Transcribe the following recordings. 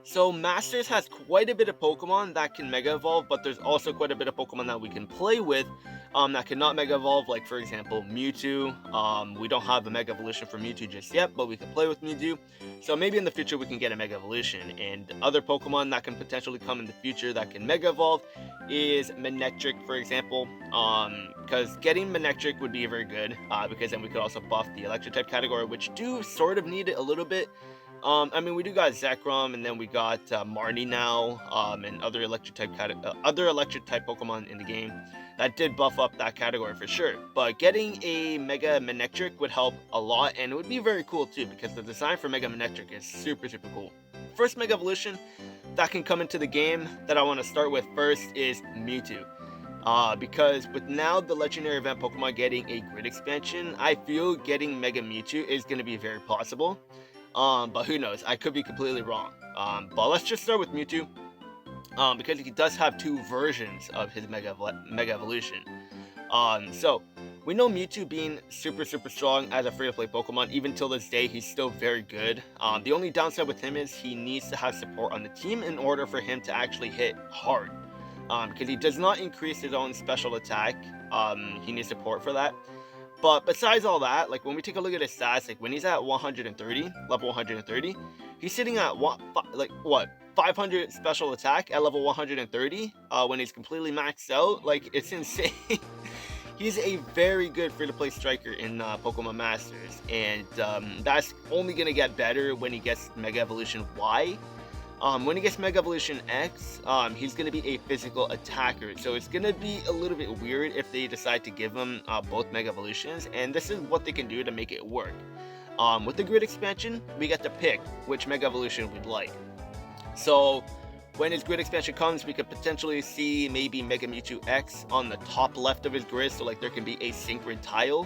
So Masters has quite a bit of Pokemon that can Mega Evolve, but there's also quite a bit of Pokemon that we can play with, that cannot Mega Evolve. Like for example, Mewtwo. We don't have a Mega Evolution for Mewtwo just yet, but we can play with Mewtwo. So maybe in the future we can get a Mega Evolution. And other Pokemon that can potentially come in the future that can Mega Evolve is Manectric, for example. Because getting Manectric would be very good, because then we could also buff the Electric type category, which do sort of need it a little bit. I mean, we do got Zekrom, and then we got Marnie now, and other electric type Pokemon in the game that did buff up that category for sure. But getting a Mega Manectric would help a lot, and it would be very cool too because the design for Mega Manectric is super cool. First Mega Evolution that can come into the game that I want to start with first is Mewtwo. Because with now the legendary event Pokemon getting a grid expansion, I feel getting Mega Mewtwo is going to be very possible. But who knows? I could be completely wrong. But let's just start with Mewtwo. Because he does have two versions of his Mega Evolution. So we know Mewtwo being super strong as a free-to-play Pokemon. Even till this day, he's still very good. The only downside with him is he needs to have support on the team in order for him to actually hit hard. Because he does not increase his own special attack. He needs support for that. But besides all that, like when we take a look at his stats, like when he's at 130, level 130, he's sitting at what 500 special attack at level 130 when he's completely maxed out. Like, it's insane. He's a very good free-to-play striker in Pokemon Masters, and that's only going to get better when he gets Mega Evolution Y. When he gets Mega Evolution X, he's going to be a physical attacker, so it's going to be a little bit weird if they decide to give him both Mega Evolutions, and this is what they can do to make it work. With the grid expansion, we get to pick which Mega Evolution we'd like. So when his grid expansion comes, we could potentially see maybe Mega Mewtwo X on the top left of his grid, so like there can be a synchron tile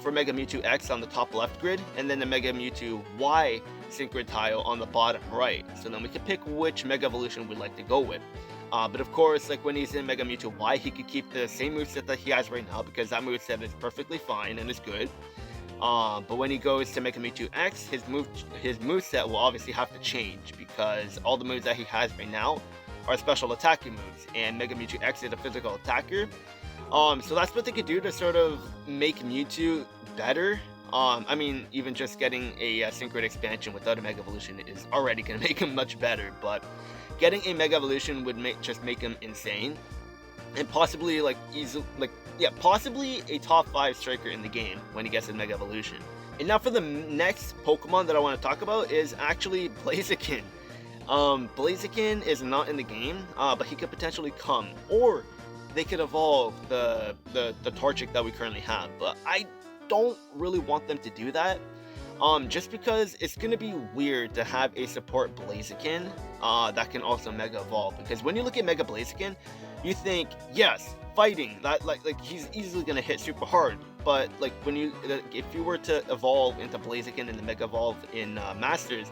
for Mega Mewtwo X on the top left grid, and then the Mega Mewtwo Y synchron tile on the bottom right. So then we can pick which Mega Evolution we'd like to go with. But of course, like when he's in Mega Mewtwo Y, he could keep the same moveset that he has right now because that moveset is perfectly fine and is good. But when he goes to Mega Mewtwo X, his moveset will obviously have to change because all the moves that he has right now are special attacking moves, and Mega Mewtwo X is a physical attacker. So that's what they could do to sort of make Mewtwo better. I mean, even just getting a Synchro expansion without a Mega Evolution is already going to make him much better, but getting a Mega Evolution would just make him insane, and possibly possibly a top 5 striker in the game when he gets a Mega Evolution. And now for the next Pokemon that I want to talk about is actually Blaziken. Blaziken is not in the game, but he could potentially come, or they could evolve the Torchic that we currently have, but I don't really want them to do that, just because it's going to be weird to have a support Blaziken that can also Mega Evolve, because when you look at Mega Blaziken, you think, yes, fighting, that like he's easily going to hit super hard, but like when if you were to evolve into Blaziken in the Mega Evolve in Masters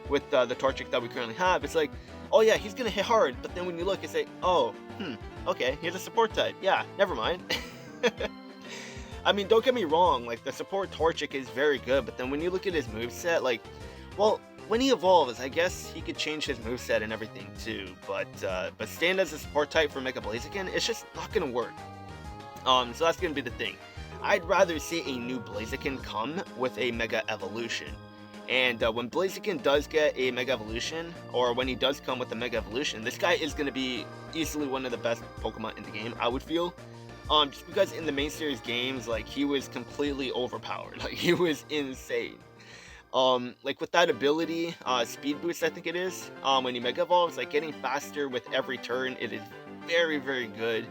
with the Torchic that we currently have, it's like, oh yeah, he's going to hit hard, but then when you look, it's like, oh, okay, here's a support type, yeah, never mind. I mean, don't get me wrong, like, the support Torchic is very good, but then when you look at his moveset, like, well, when he evolves, I guess he could change his moveset and everything too, but stand as a support type for Mega Blaziken, it's just not gonna work. So that's gonna be the thing. I'd rather see a new Blaziken come with a Mega Evolution. And when Blaziken does get a Mega Evolution, or when he does come with a Mega Evolution, this guy is going to be easily one of the best Pokemon in the game, I would feel. Just because in the main series games, like, he was completely overpowered. Like, he was insane. Like, with that ability, Speed Boost, I think it is, when he Mega Evolves, like, getting faster with every turn, it is very good.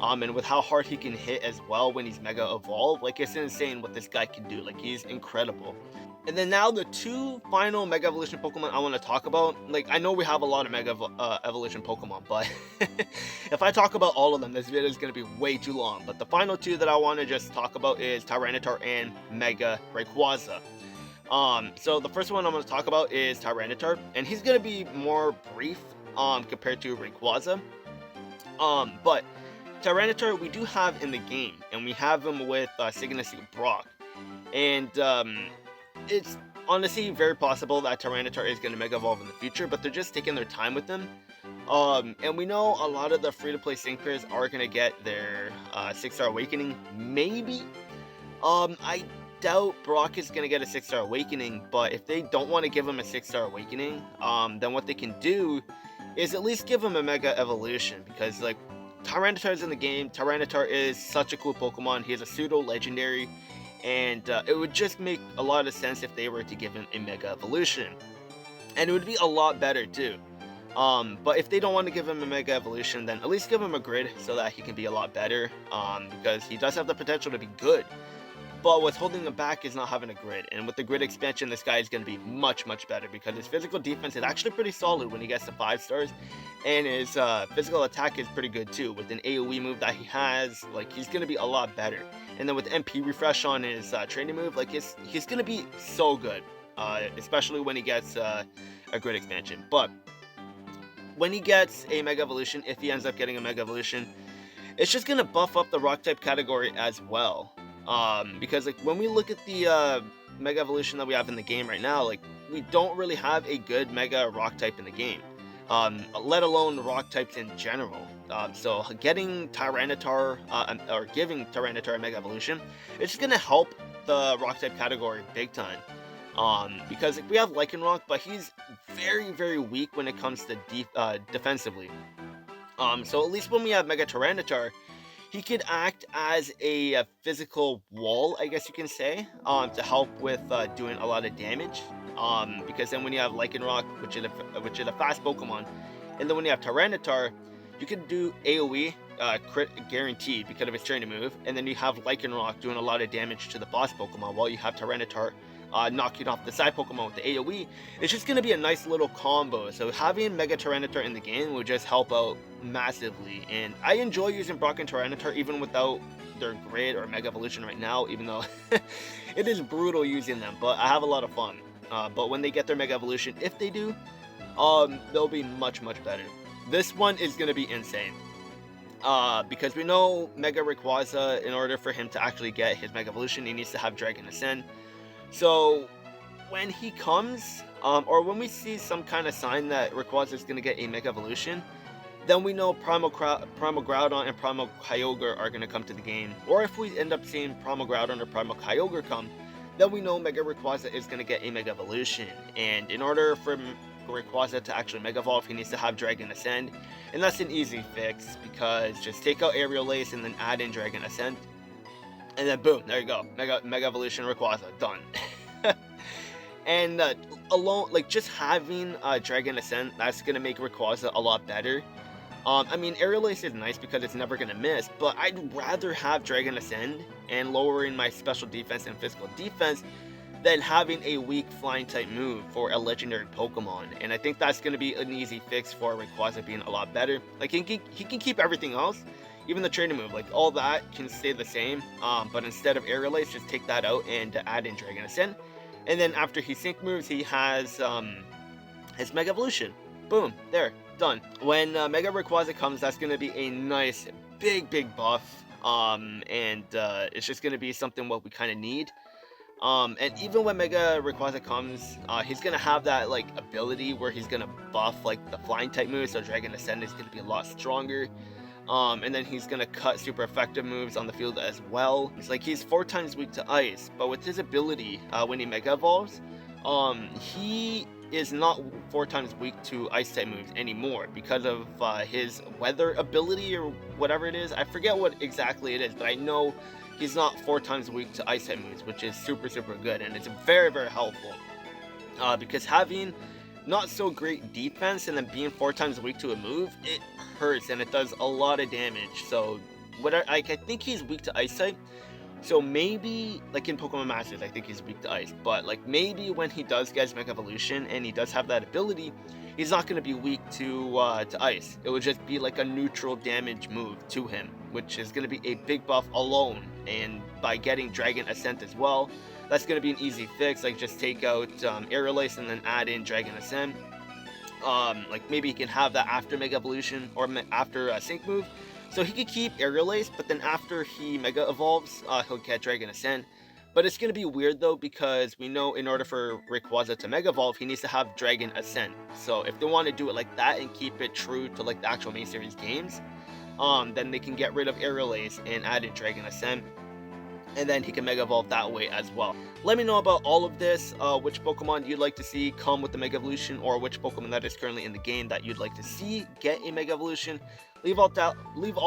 And with how hard he can hit as well when he's Mega Evolved, like, it's insane what this guy can do. Like, he's incredible. And then now the two final Mega Evolution Pokemon I want to talk about, like, I know we have a lot of Mega Evolution Pokemon, but if I talk about all of them, this video is going to be way too long. But the final two that I want to just talk about is Tyranitar and Mega Rayquaza. So the first one I'm going to talk about is Tyranitar, and he's going to be more brief compared to Rayquaza. But Tyranitar we do have in the game, and we have him with Signacy Brock. And honestly very possible that Tyranitar is going to Mega Evolve in the future, but they're just taking their time with him. And we know a lot of the free-to-play sync pairs are going to get their 6-star awakening, maybe. I doubt Brock is going to get a 6-star awakening, but if they don't want to give him a 6-star awakening, then what they can do is at least give him a Mega Evolution, because like Tyranitar is in the game. Tyranitar is such a cool Pokemon. He is a pseudo legendary, and it would just make a lot of sense if they were to give him a Mega Evolution, and it would be a lot better too. But if they don't want to give him a Mega Evolution, then at least give him a grid so that he can be a lot better, because he does have the potential to be good. But what's holding him back is not having a grid, and with the grid expansion, this guy is going to be much better, because his physical defense is actually pretty solid when he gets to 5 stars, and his physical attack is pretty good too. With an AoE move that he has, like, he's going to be a lot better. And then with MP refresh on his training move, like, he's going to be so good, especially when he gets a grid expansion. But when he gets a Mega Evolution, if he ends up getting a Mega Evolution, it's just going to buff up the rock type category as well. Because like when we look at the Mega Evolution that we have in the game right now, like we don't really have a good Mega Rock type in the game, let alone rock types in general. So getting Tyranitar or giving Tyranitar a Mega Evolution, it's just gonna help the rock type category big time. Because like, we have Lycanroc, but he's very weak when it comes to defensively. So at least when we have Mega Tyranitar, he could act as a physical wall, I guess you can say, to help with doing a lot of damage. Because then when you have Lycanroc, which is a fast Pokemon, and then when you have Tyranitar, you can do AoE crit guaranteed because of its training move, and then you have Lycanroc doing a lot of damage to the boss Pokemon, while you have Tyranitar knocking off the side Pokemon with the AoE. It's just going to be a nice little combo. So having Mega Tyranitar in the game will just help out massively. And I enjoy using Brock and Tyranitar even without their grid or Mega Evolution right now, even though it is brutal using them, but I have a lot of fun. But when they get their Mega Evolution, if they do, they'll be much better. This one is going to be insane. Because we know Mega Rayquaza, in order for him to actually get his Mega Evolution, he needs to have Dragon Ascend. So when he comes, or when we see some kind of sign that Rayquaza is going to get a Mega Evolution, then we know Primal Groudon and Primal Kyogre are going to come to the game. Or if we end up seeing Primal Groudon or Primal Kyogre come, then we know Mega Rayquaza is going to get a Mega Evolution. And in order for Rayquaza to actually Mega Evolve, he needs to have Dragon Ascend. And that's an easy fix, because just take out Aerial Ace and then add in Dragon Ascend. And then boom, there you go, Mega Evolution Rayquaza, done. And alone, like just having Dragon Ascent, that's gonna make Rayquaza a lot better. I mean, Aerial Ace is nice because it's never gonna miss, but I'd rather have Dragon Ascend and lowering my special defense and physical defense than having a weak flying type move for a legendary Pokemon. And I think that's gonna be an easy fix for Rayquaza being a lot better. Like he can keep everything else. Even the training move, like all that can stay the same, but instead of Aerial Ace, just take that out and add in Dragon Ascend. And then after he sync moves, he has his Mega Evolution. Boom, there, done. When Mega Rayquaza comes, that's going to be a nice, big buff, and it's just going to be something what we kind of need. And even when Mega Rayquaza comes, he's going to have that like ability where he's going to buff like the flying type moves, so Dragon Ascend is going to be a lot stronger. And then he's gonna cut super effective moves on the field as well. It's like he's 4 times weak to ice, but with his ability, when he Mega Evolves, he is not 4 times weak to ice type moves anymore because of his weather ability or whatever it is. I forget what exactly it is, but I know he's not 4 times weak to ice type moves, which is super good, and it's very helpful. Because having not so great defense and then being 4 times weak to a move, it hurts and it does a lot of damage. So I think he's weak to ice type, so maybe like in Pokemon Masters I think he's weak to ice, but like maybe when he does get his Mega Evolution and he does have that ability, he's not going to be weak to ice. It would just be like a neutral damage move to him, which is going to be a big buff alone. And by getting Dragon Ascent as well, that's going to be an easy fix. Like just take out Aerial Ace and then add in Dragon Ascent. Like maybe he can have that after Mega Evolution or after a sync move, so he could keep Aerial Ace, but then after he Mega Evolves, he'll get Dragon Ascent. But it's going to be weird though, because we know in order for Rayquaza to Mega Evolve, he needs to have Dragon Ascent. So if they want to do it like that and keep it true to like the actual main series games, then they can get rid of Aerial Ace and add in Dragon Ascent, and then he can Mega Evolve that way as well. Let me know about all of this, which Pokemon you'd like to see come with the Mega Evolution, or which Pokemon that is currently in the game that you'd like to see get a Mega Evolution. Leave all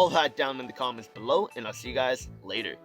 that down in the comments below, and I'll see you guys later.